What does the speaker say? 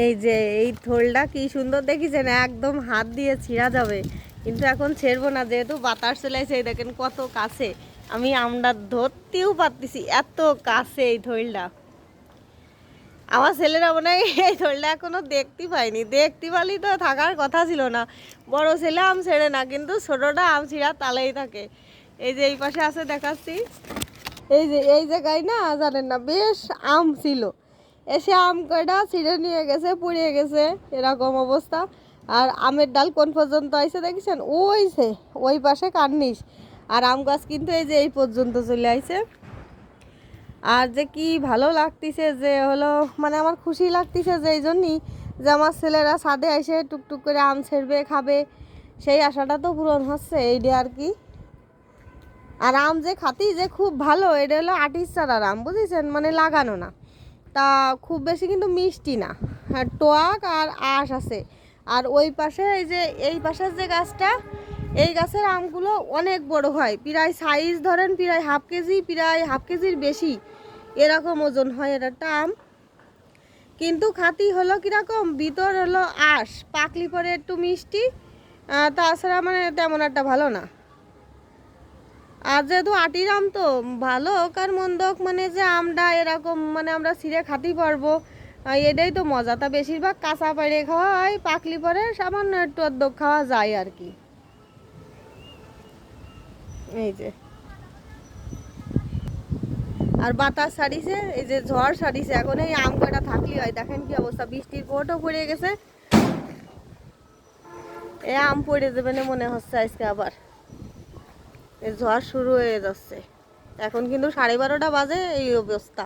এই যে এই থোলটা কি সুন্দর দেখিছেন, একদম হাত দিয়ে ছিঁড়া যাবে, কিন্তু এখন ছেড়বো না যেহেতু বাতাস চলে আসে। এই দেখেন কত কাছে, আমি আমরা ধরতেও পারতেছি, এত কাছে এই থোলটা। আমার ছেলেরা মনে হয় এই থোলটা এখনো দেখতে পাইনি, দেখতে পালি তো থাকার কথা ছিল না। বড় ছেলে আম ছেড়ে না, কিন্তু ছোটটা আম ছিঁড়া তালেই থাকে। এই যে এই পাশে আছে দেখাচ্ছি, এই যে এই জায়গায় না জানেন না বেশ আম ছিল, এসে আম কয়টা ছিঁড়ে নিয়ে গেছে, পুড়িয়ে গেছে, এরকম অবস্থা। আর আমের ডাল কোন পর্যন্ত আইছে দেখেছেন, ওইছে ওই পাশে কার্নিশ। আর আম গাছ কিন্তু এই যে এই পর্যন্ত চলে আইছে। আর যে কি ভালো লাগতেছে যে হলো, মানে আমার খুশি লাগতেছে যে এই জন্যই যে আমার ছেলেরা ছাদে এসে টুকটুক করে আম ছেড়বে, খাবে, সেই আশাটা তো পূরণ হচ্ছে এইটা আর কি। আর আম যে খাতি যে খুব ভালো, এটা হলো আটির চারার আম, বুঝেছেন, মানে লাগানো না। তা খুব বেশি কিন্তু মিষ্টি না, হ্যাঁ টক আর আঁশ আছে। আর ওই পাশে এই যে এই পাশের যে গাছটা, এই গাছের আমগুলো অনেক বড় হয়, প্রায় সাইজ ধরেন প্রায় হাফ কেজি, প্রায় হাফ কেজির বেশি এরকম ওজন হয় এর একটা আম। কিন্তু খাতি হলো কীরকম, ভিতর হলো আঁশ, পাকলি পরে একটু মিষ্টি, তাছাড়া মানে তেমন একটা ভালো না। আর যেহেতু আটির আম তো ভালো হোক আর মন্দ হোক, মানে যে আমটা এরকম মানে আমরা ছিঁড়ে খাতেই পারবো, এটাই তো মজা। তা বেশিরভাগ কাঁচা পাইরে খাওয়া হয়, পাকলি পরে সামান্য একটু অর্ধেক খাওয়া যায় আর কি। এই যে আর বাতাস ছাড়িছে, এই যে ঝড় ছাড়িছে, এখন এই আম কটা থাকলি হয়, দেখেন কি অবস্থা, বৃষ্টির কোটও পড়ে গেছে, এ আম পড়ে যাবে না মনে হচ্ছে আজকে আবার, এই ঝড় শুরু হয়ে যাচ্ছে। এখন কিন্তু 12:30 বাজে, এই অবস্থা।